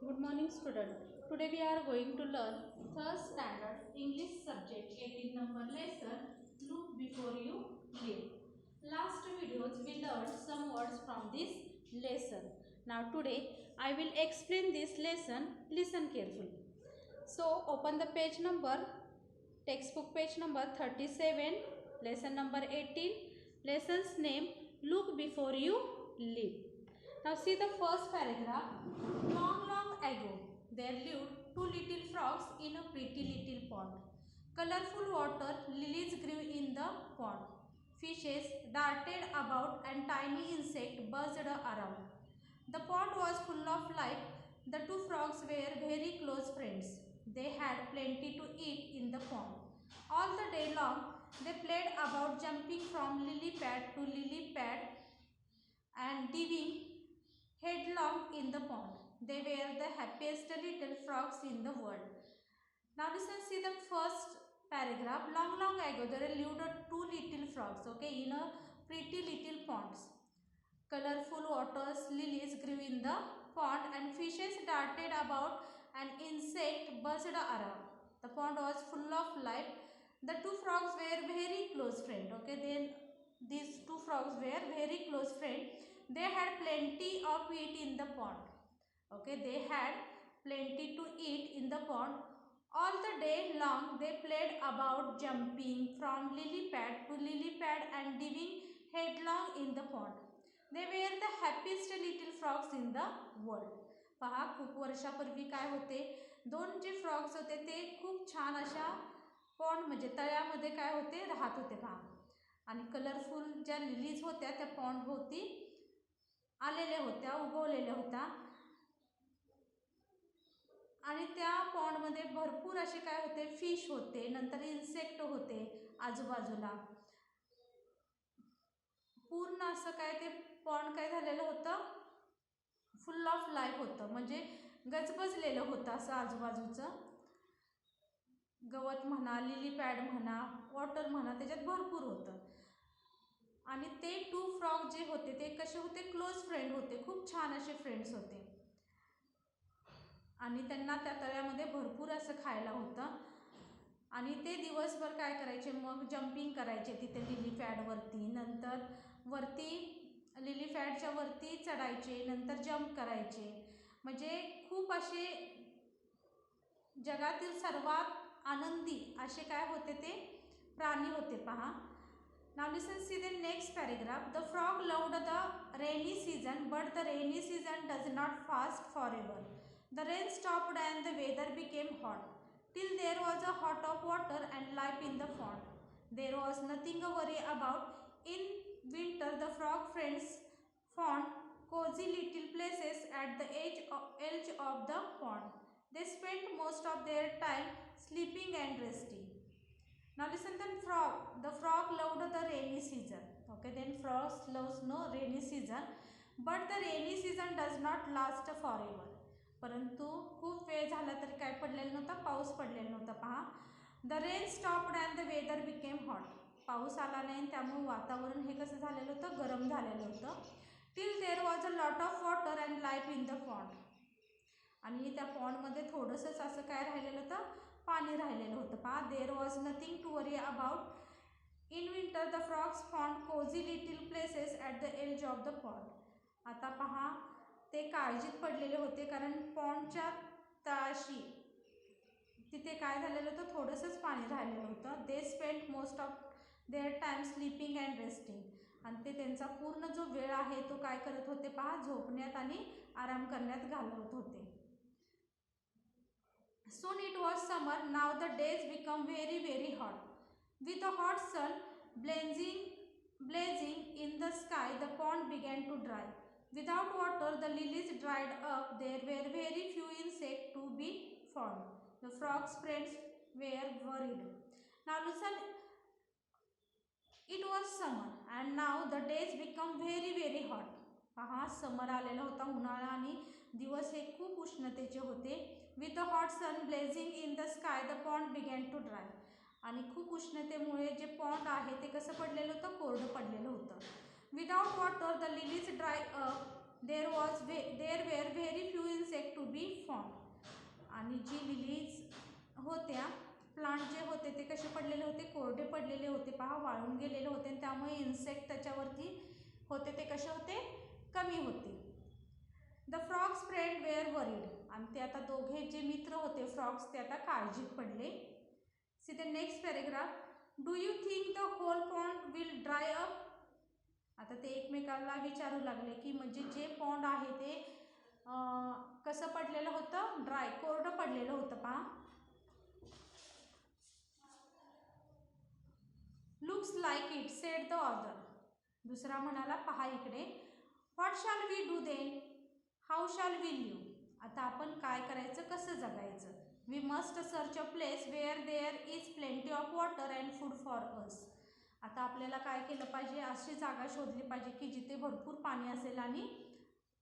Good morning student. Today we are going to learn third standard English subject 18 number lesson Look Before You Leap. Last videos we learned some words from this lesson. Now today I will explain this lesson. Listen carefully. So open the page number, textbook page number 37, lesson number 18. Lesson's name Look Before You Leap. Now see the first paragraph. Long, long ago, there lived two little frogs in a pretty little pond. Colorful water lilies grew in the pond. Fishes darted about and tiny insects buzzed around. The pond was full of life. The two frogs were very close friends. They had plenty to eat in the pond. All the day long, they played about jumping from lily pad to lily pad and diving headlong in the pond. They were the happiest little frogs in the world. Now listen, see the first paragraph. Long, long ago, there lived two little frogs, okay, in a pretty little ponds. Colorful waters, lilies grew in the pond and fishes darted about and insects buzzed around. The pond was full of life. The two frogs were very close friends, okay, then these two frogs were very close friends. They had plenty of meat in the pond. Okay, they had plenty to eat in the pond. All the day long they played about jumping from lily pad to lily pad and diving headlong in the pond. They were the happiest little frogs in the world. पहा, खूप वर्षापूर्वी काय होते, दोन जे frogs होते ते खूप छान अशा पॉन्ड म्हणजे तळ्यामध्ये काय होते राहत होते पहा. आणि कलरफुल ज्या लिलीज होत्या त्या पॉन्ड भोवती आलेल्या होत्या, उगवलेल्या होत्या. आणि त्या पॉन्डमध्ये भरपूर असे काय होते, फिश होते, नंतर इन्सेक्ट होते आजूबाजूला. पूर्ण असं काय ते पॉन्ड काय झालेलं होतं, फुल ऑफ लाईफ होतं, म्हणजे गजबजलेलं होतं असं आजूबाजूचं. गवत म्हणा, लिली पॅड म्हणा, वॉटर म्हणा, त्याच्यात भरपूर होतं. आणि ते टू फ्रॉग जे होते ते कसे होते, क्लोज फ्रेंड होते, खूप छान असे फ्रेंड्स होते. आणि त्यांना त्या तळ्यामध्ये भरपूर असं खायला होतं. आणि ते दिवसभर काय करायचे, मग जम्पिंग करायचे तिथे लिली पॅडवरती, नंतर वरती लिली पॅडच्या वरती चढायचे, नंतर जम्प करायचे. म्हणजे खूप असे जगातील सर्वात आनंदी असे काय होते ते प्राणी होते पहा. Now listen, see the next paragraph. The frog loved the rainy season, but the rainy season does not last forever. The rain stopped and the weather became hot. Till there was a hot of water and life in the pond. There was nothing to worry about. In winter, the frog friends found cozy little places at the edge of the pond. They spent most of their time sleeping and resting. Now listen, then the frog loved the rainy season. Okay, then frogs loves no rainy season, but the rainy season does not last forever. परंतु खूप वेळ झाला तरी काय पडलेलं नव्हतं, पाऊस पडलेला नव्हता पहा. The rain stopped and the weather became hot. पाऊस आला नाही त्यामुळे वातावरण हे कसं झालेलं होतं, गरम झालेलं होतं. Till there was a lot of water and life in the pond. आणि त्या पॉन्डमध्ये थोडंसंच असं काय राहिलेलं होतं, पाणी राहिलेलं होतं पहा. There was nothing to worry about. In winter the frogs found cosy little places at the edge of the pond. आता पहा, ते काळजीत पडलेले होते कारण पॉन्डच्या तळाशी तिथे काय झालेलं होतं, थोडंसंच पाणी राहिलेलं होतं. They spend most of their time sleeping and resting. आणि ते त्यांचा पूर्ण जो वेळ आहे तो काय करत होते पहा, झोपण्यात आणि आराम करण्यात घालवत होते. Soon it was summer. Now the days become very, very hot. With the hot sun blazing in the sky, the pond began to dry. Without water, the lilies dried up. There were very few insects to be found. The frog's friends were worried. Now listen, it was summer and now the days become very, very hot. पहा, समर आलेला होता, उन्हाळा, आणि दिवस हे खूप उष्णतेचे होते. With the hot sun blazing in the sky the pond began to dry. आणि खूप उष्णतेमुळे जे पॉन्ड आहे ते कसं पडलेलं होतं, कोरडं पडलेलं होतं. Without water the lilies dry up. There were very few insect to be found. आणि जी लिलीज होत्या, प्लांट जे होते ते कसे पडलेले होते, कोरडे पडलेले होते पहा, वाळून गेलेले होते आणि त्यामुळे इन्सेक्ट त्याच्यावरती होते ते कसे होते, कमी होते. The frogs friend were worried, आणि ते आता दोघे जे मित्र होते फ्रॉग्स ते आता काळजीत पडले. See the next paragraph. Do you think the whole pond will dry up. आता ते एकमेकांना विचारू लागले की म्हणजे जे पॉन्ड आहे ते कसं पडलेलं होतं, ड्राय, कोरडं पडलेलं होतं पहा. Looks like it said the other. दुसरा म्हणाला पहा इकडे. What shall we do then, how shall we live. आता आपण काय करायचं, कसं जगायचं. We must search a place where there is plenty of water and food for us. आता आपल्याला काय केलं पाहिजे, अशी जागा शोधली पाहिजे की जिथे भरपूर पाणी असेल आणि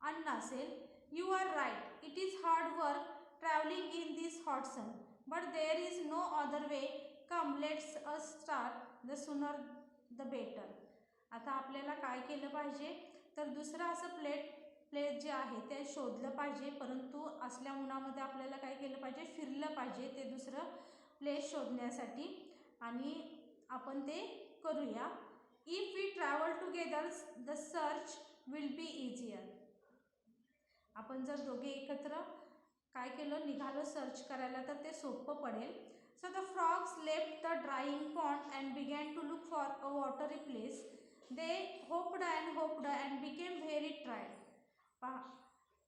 अन्न असेल. You are right, it is hard work travelling in this hot sun, but there is no other way. Come let's us start, the sooner the better. आता आपल्याला काय केलं पाहिजे तर दुसरं असं प्लेस जे आहे ते शोधलं पाहिजे, परंतु असल्या उन्हामध्ये आपल्याला काय केलं पाहिजे, फिरलं पाहिजे ते दुसरं प्लेस शोधण्यासाठी, आणि आपण ते करूया. If we travel together the search will be easier. आपण जर दोघे एकत्र काय केलं, निघालो सर्च करायला तर ते सोपं पडेल. So the frogs left the drying pond and began to look for a watery place. They hopped and became very tired. पहा,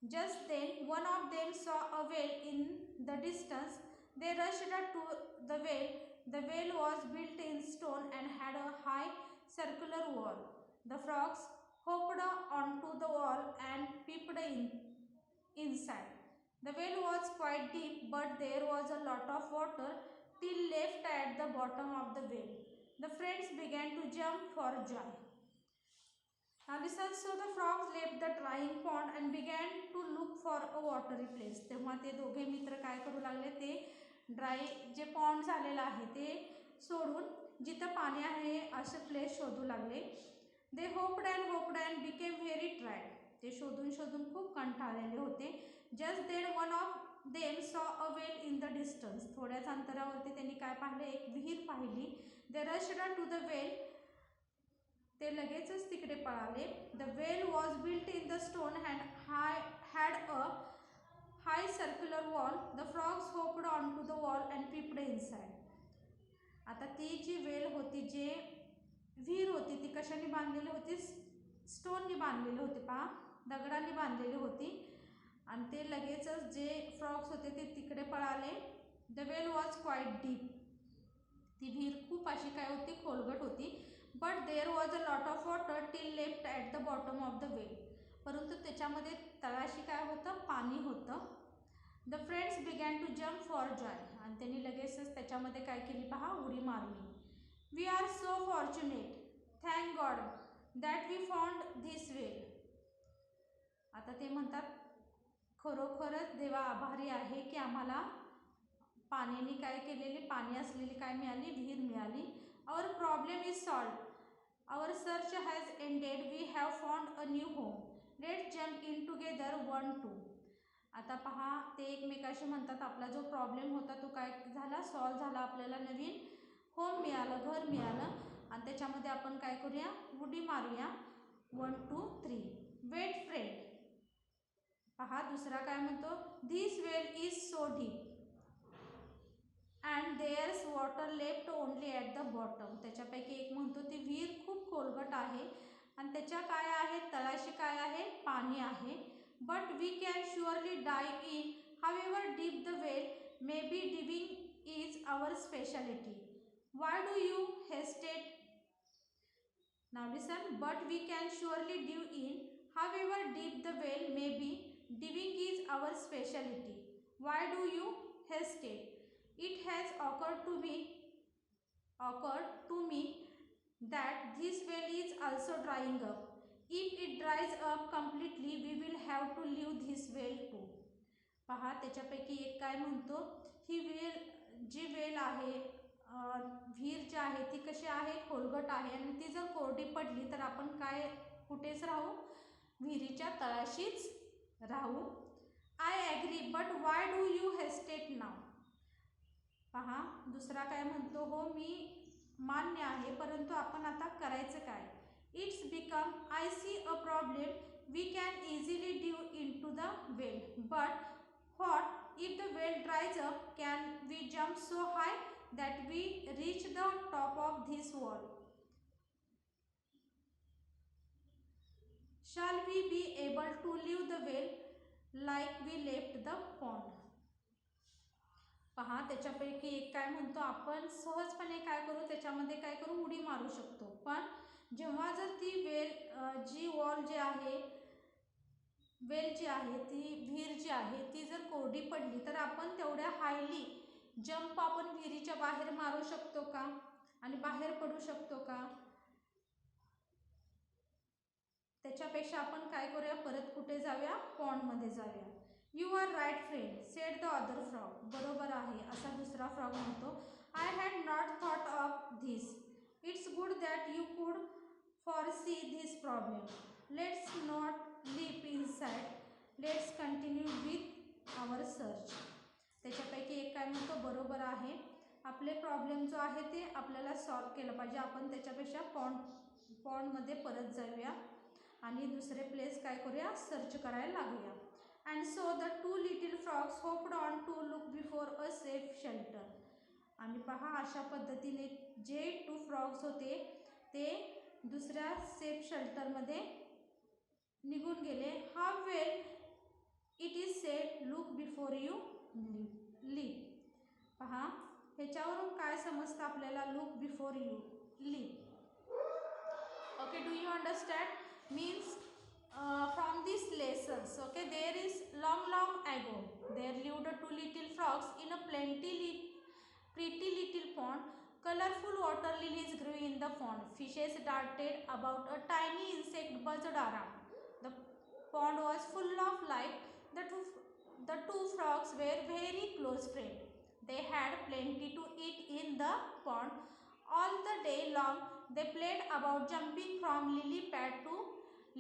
just then one of them saw a well in the distance. They rushed to the well. The well was built in stone and had a high circular wall. The frogs hopped onto the wall and peeped inside. The well was quite deep, but there was a lot of water till left at the bottom of the well. The friends began to jump for joy. Now listen. So the frogs left the drying pond and began to look for a watery place. तेव्हा ते दोघे मित्र काय करू लागले, ते dry जे pond झालेलं आहे ते सोडून जिथं पाणी आहे असे प्लेस शोधू लागले. They hopped and became very tired. ते शोधून शोधून खूप कंटाळलेले होते. Just then one of them saw a well in the distance. थोड्याच अंतरावरती त्यांनी काय पाहिले, एक विहीर पाहिली. They rushed to the well. ते लगेचच तिकडे पळाले. The well was built in the stone and had a high circular wall. The frogs hopped on to the wall and peeped inside. आता ती जी वेल होती, जे विहीर होती, ती कशाने बांधलेली होती, स्टोननी बांधलेली होती पहा, दगडांनी बांधलेली होती. आणि ते लगेचच जे फ्रॉग्स होते ते तिकडे पळाले. The well was quite deep. ती विहीर खूप अशी काय होती, खोलगट होती. But there was a lot of water still left at the bottom of the well. परंतु त्याच्यामध्ये तळाशी काय होतं, पाणी होतं. The friends began to jump for joy. आणि त्यांनी लगेचच त्याच्यामध्ये काय केली पहा, उडी मारली. We are so fortunate, thank God that we found this well. आता ते म्हणतात, खरोखरच देवा आभारी आहे की आम्हाला पाण्याने काय केलेली, पाणी असलेली काय मिळाली, विहीर मिळाली. Our problem is solved. Our search has ended. We have found a new home. Let's jump in together 1, 2. आता पहा, ते एकमेकाशी म्हणतात आपला जो प्रॉब्लेम होता तो काय झाला, सॉल्व्ह झाला. आपल्याला नवीन होम मिळालं, घर मिळालं, आणि त्याच्यामध्ये आपण काय करूया, उडी मारूया. 1, 2, 3. Weight friend. पहा दुसरा काय म्हणतो, this well is so deep and there's water left only at the bottom. त्याच्यापैकी एक म्हणतो ती विहीर खूप खोलगट आहे आणि त्याच्या काय आहे, तळाशी काय आहे, पाणी आहे. But we can surely dive in however deep the well may be. Diving is our speciality. Why do you hesitate. Now listen. But we can surely dive in however deep the well may be. Diving is our speciality. Why do you hesitate. It has occurred to me that this well is also drying up. If it dries up completely, we will have to leave this well too. पहा त्याच्यापैकी एक काय म्हणतो, ही जी वेल आहे, विहीर जी आहे ती कशी आहे, खोलगट आहे, आणि ती जर कोरडी पडली तर आपण काय, कुठेच राहू, विहिरीच्या तळाशीच राहू. I agree, but why do you hesitate now. पहा दुसरा काय म्हणतो, हो मी मान्य आहे, परंतु आपण आता करायचं काय. It's become I see a problem we can easily dive into the well, but what if the well dries up, can we jump so high that we reach the top of this wall. Shall we be able to leave the well like we left the pond. पहा त्याच्यापैकी एक काय म्हणतो, आपण सहजपणे काय करू, त्याच्यामध्ये काय करू, उडी मारू शकतो. पण जेव्हा जर ती वेल जी वॉल जी आहे, वेल जी आहे, ती विहीर जी आहे ती जर कोरडी पडली तर आपण तेवढ्या हायली जंप आपण विहिरीच्या बाहेर मारू शकतो का आणि बाहेर पडू शकतो का. त्याच्यापेक्षा आपण काय करूया, परत कुठे जाऊया, पॉन्डमध्ये जाऊया. You are right friend said the other frog. बरोबर आहे असा दुसरा फ्रॉग म्हणतो. I had not thought of this. It's good that you could foresee this problem. Let's not leap inside. Let's continue with our search. त्याच्यापैकी एक काय म्हणतो, बरोबर आहे, आपले प्रॉब्लेम जो आहे ते आपल्याला सॉल्व केलं पाहिजे, आपण त्याच्यापेक्षा पॉन्डमध्ये परत जाऊया आणि दुसरे प्लेस काय करूया, सर्च करायला लागूया. And so the two little frogs hopped on to look before a safe shelter. आणि पहा अशा पद्धतीने जे 2 फ्रॉग्स होते ते दुसऱ्या सेफ शेल्टरमध्ये निघून गेले. How well it is said look before you leap. पहा ह्याच्यावरून काय समजतं आपल्याला, look before you leap. Okay, do you understand. Means from these lessons, okay, there is long ago there lived 2 little frogs in a pretty little pond. Colorful water lilies grew in the pond. Fishes darted about. A tiny insect buzzed around. The pond was full of life. The two frogs were very close friends. They had plenty to eat in the pond. All the day long they played about, jumping from lily pad to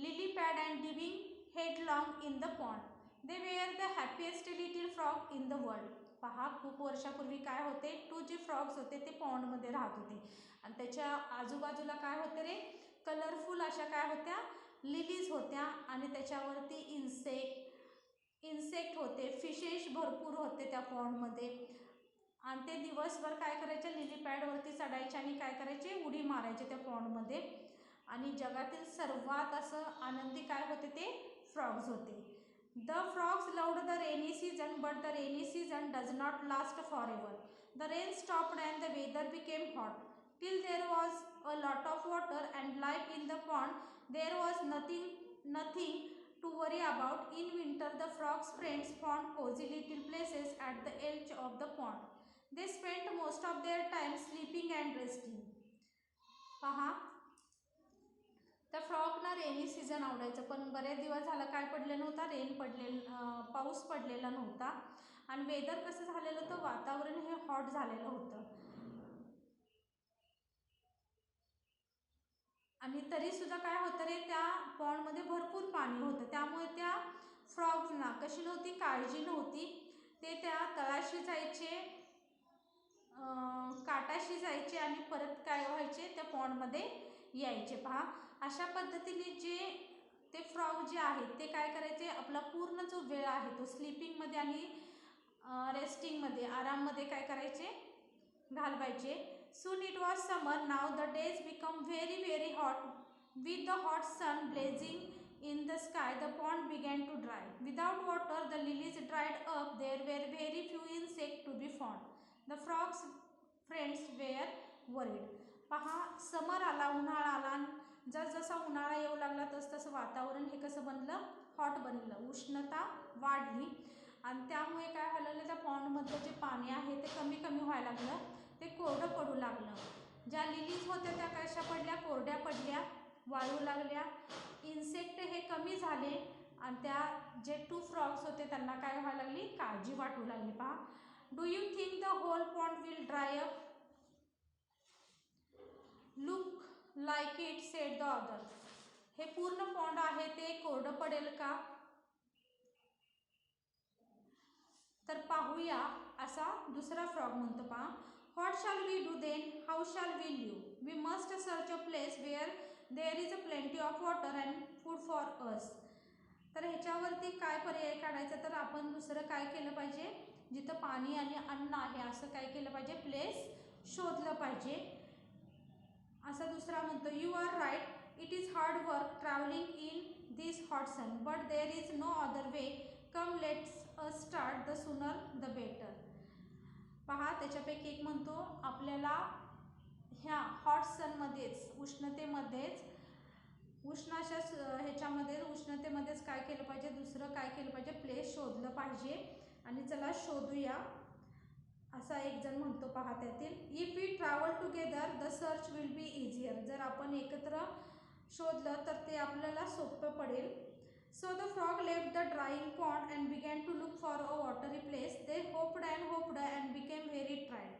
lily pad and dipping headlong in the pond. They were the happiest little frog in the world. पहा खूप वर्षापूर्वी काय होते, 2 जे frogs होते ते पॉन्डमध्ये राहत होते आणि त्याच्या आजूबाजूला काय होते रे, कलरफुल अशा काय होत्या, लिलीज होत्या आणि त्याच्यावरती इन्सेक्ट होते, फिशेस भरपूर होते त्या पॉन्डमध्ये. आणि ते दिवसभर काय करायचे, लिली पॅडवरती चढायचे आणि काय करायचे, उडी मारायचे त्या पॉन्डमध्ये. आणि जगातील सर्वात असं आनंदी काय होते, ते फ्रॉग्स होते. The frogs loved the rainy season, but the rainy season does not last for ever. The rain stopped and the weather became hot. Till there was a lot of water and life in the pond, there was nothing to worry about. In winter the frogs friends found cozy little places at the edge of the pond. They spent most of their time sleeping and resting. पहा त्या फ्रॉगना rainy season आवडायचं, पण बरेच दिवस झालं काय पडलेलं नव्हता, पाऊस पडलेला नव्हता आणि वेदर कसं झालेलं होतं, वातावरण हे हॉट झालेलं होतं. आणि तरीसुद्धा काय होतं रे, त्या पॉन्डमध्ये भरपूर पाणी होतं, त्यामुळे त्या फ्रॉग्सना कशी नव्हती, काळजी नव्हती. ते त्या तळाशी जायचे, काटाशी जायचे आणि परत काय व्हायचे, त्या पॉन्डमध्ये यायचे. पहा अशा पद्धतीने जे ते फ्रॉग जे आहेत ते काय करायचे, आपला पूर्ण जो वेळ आहे तो स्लीपिंगमध्ये आणि रेस्टिंगमध्ये, आराममध्ये काय करायचे, घालवायचे. Soon it was summer. Now the days become very hot. With the hot sun blazing in the sky, the pond began to dry. Without water, the lilies dried up. There were very few insects to be found. The frogs' friends were worried. पहा समर आला, उन्हाळा आला, जसजसा उन्हाळा येऊ लागला तसतसं वातावरण हे कसं बनलं, हॉट बनलं, उष्णता वाढली आणि त्यामुळे काय झालेलं, त्या पॉन्डमधलं जे पाणी आहे ते कमी व्हायला लागलं, ते कोरडं पडू लागलं. ज्या लिलीज होत्या त्या कशा पडल्या, कोरड्या पडल्या, वाळू लागल्या. इन्सेक्ट हे कमी झाले आणि त्या जे 2 फ्रॉग्स होते त्यांना काय व्हायला लागली, काळजी वाटू लागली. पहा, do you think the whole pond will dry up, look like it said the other. हे पूर्ण पॉन्ड आहे ते कोरडं पडेल का. पाहूया असा दुसरा फ्रॉग म्हणतो पहा. What shall we do then, how shall we live, we must search a place where there is a plenty of water and food for us. तर ह्याच्यावरती काय पर्याय काढायचा, तर आपण दुसरं काय केलं पाहिजे, जिथं पाणी आणि अन्न आहे असं काय केलं पाहिजे, प्लेस शोधलं पाहिजे. असा दुसरा म्हणतो. You are right, it is hard work travelling in this hot sun, but there is no other way, come let's start, the sooner the better. पहा त्याच्यापैकी एक म्हणतो आपल्याला ह्या हॉट सनमध्येच, उष्णतेमध्येच, उष्णाच्या ह्याच्यामध्ये उष्णतेमध्येच काय केलं पाहिजे, दुसरं काय केलं पाहिजे, प्लेस शोधलं पाहिजे. आणि चला शोधूया असा एक जण म्हणतो पहा त्यातील. If we travel together the search will be easier, जर आपण एकत्र शोधलं तर ते आपल्याला सोपं पडेल. So the frog left the drying pond and began to look for a watery place. They hopped and became very tired.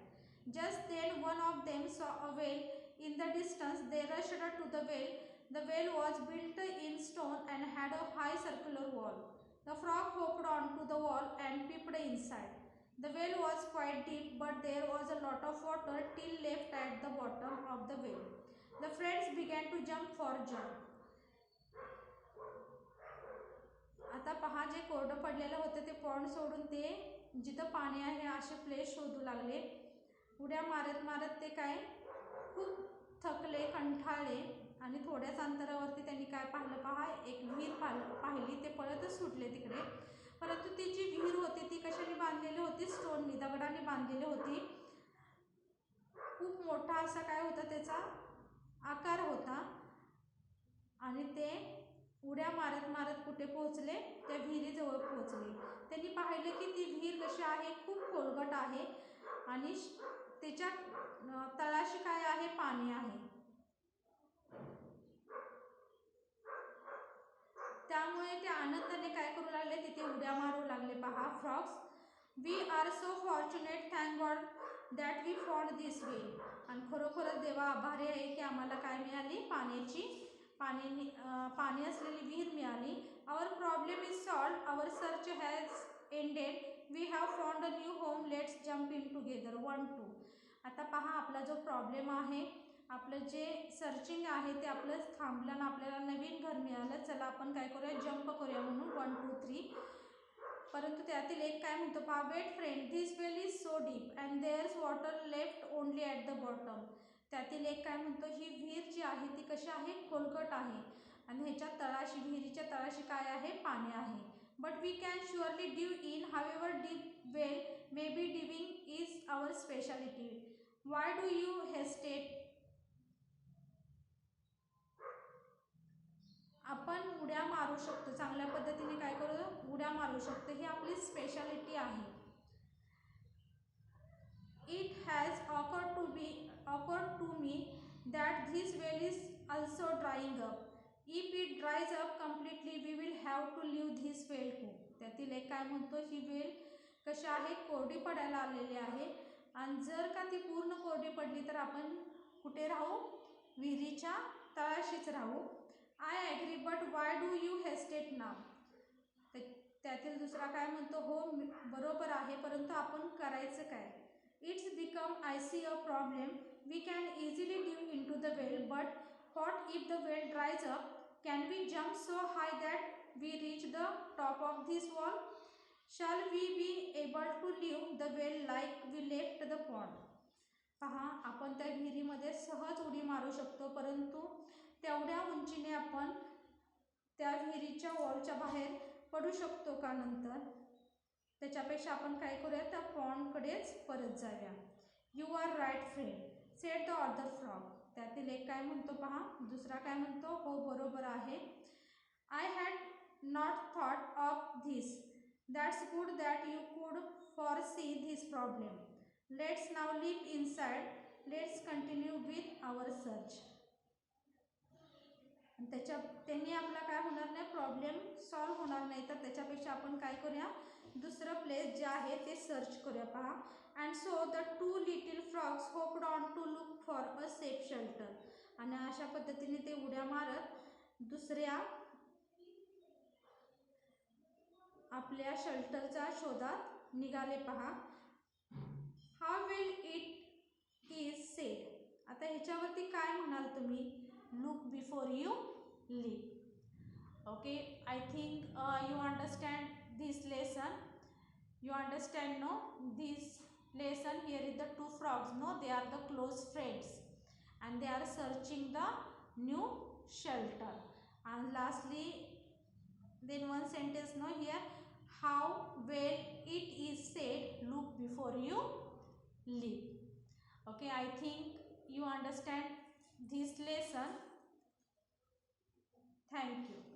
Just then one of them saw a well in the distance. They rushed to the well. The well was built in stone and had a high circular wall. The frog hopped onto the wall and peeped inside. The well was quite deep, but there was a lot of water till left at the bottom of the well. The friends began to jump for joy. आता पहा, जे कोरडं पडलेलं होतं ते pond सोडून ते जिथं पाणी आहे असे प्लेस शोधू लागले. उड्या मारत मारत ते काय खूप थकले, कंटाळले आणि थोड्याच अंतरावरती त्यांनी काय पाहिलं पहा, एक विहीर पाहिली. ते पळतच सुटले तिकडे. परंतु ती जी विहीर होती ती कशाने बांधलेली होती, स्टोननी, दगडाने बांधलेली होती. खूप मोठा असा काय होता त्याचा आकार होता. आणि ते उड्या मारत मारत कुठे पोहोचले, त्या विहिरीजवळ पोहोचले. त्यांनी पाहिलं की ती विहीर कशी आहे, खूप खोलगट आहे आणि त्याच्या तळाशी काय आहे, पाणी आहे. त्यामुळे ते आनंदाने काय करू लागले, तिथे उड्या मारू लागले पहा frogs. We are so fortunate, thank God that we found this way. आणि खरोखरच देवा आभारी आहे की आम्हाला काय मिळाली, पाणी असलेली विहीर मिळाली. Our problem is solved, our search has ended, we have found a new home, let's jump in together 1 2. आता पहा, आपला जो प्रॉब्लेम आहे, आपलं जे सर्चिंग आहे ते आपलं थांबलं आणि आपल्याला नवीन घर मिळालं. चला आपण काय करूया, जंप करूया म्हणून 1 2 3. परंतु त्यातील एक काय म्हणतो पहा, wait friend, this well is so deep and there's water left only at the bottom. त्यातील एक काय म्हणतो, ही विहीर जी आहे ती कशी आहे, खोलगट आहे आणि ह्याच्या तळाशी, विहिरीच्या तळाशी काय आहे, पाणी आहे. But we can surely dive in, however deep well may be, diving is our speciality. Why do you hesitate. आपण उड्या मारू शकतो, चांगल्या पद्धतीने काय करू, उड्या मारू शकतो, ही आपली स्पेशालिटी आहे. It has occurred to me that this well is also drying up. If it dries up completely we will have to leave this well too. त्यातील एक काय म्हणतो, ही वेल कशी आहे, कोरडी पडायला आलेली आहे आणि जर का ती पूर्ण कोरडी पडली तर आपण कुठे राहू, विहिरीच्या तळाशीच राहू. I agree, but why do you hesitate now. त्यातील दुसरा काय म्हणतो, हो बरोबर आहे, परंतु आपण करायचं काय. It's become I see a problem, we can easily dive into the well, but what if the well dries up, can we jump so high that we reach the top of this wall, shall we be able to leave the well like we left the pond. पहा, आपण त्या विहिरीमध्ये सहज उडी मारू शकतो, परंतु तेवढ्या उंचीने आपण त्या विहिरीच्या वॉलच्या बाहेर पडू शकतो का नंतर. त्याच्यापेक्षा आपण काय करूया, त्या पॉन्डकडेच परत जाऊया. You are right friend, said the other frog. त्यातील एक काय म्हणतो पहा, दुसरा काय म्हणतो, हो बरोबर आहे. I had not thought of this, that's good that you could foresee this problem. Let's now leap inside, let's continue with our search. त्यांनी आपला काय होणार नाही, प्रॉब्लेम सॉल्व्ह होणार नाही, तर त्याच्यापेक्षा आपण काय करूया, दुसरं प्लेस जे आहे ते सर्च करूया पहा. And so the 2 little frogs hopped on to look for a safe shelter. आणि अशा पद्धतीने ते उड्या मारत दुसऱ्या आपल्या शेल्टरच्या शोधात निघाले पहा. How will it is sed. आता ह्याच्यावरती काय म्हणाल तुम्ही? Look before you leave. Okay, I think you understand this lesson. You understand, no? This lesson, here is the two frogs, no? They are the close friends and they are searching the new shelter. And lastly, then one sentence, no, here, how well it is said, look before you leave. Okay, I think you understand this lesson. Thank you.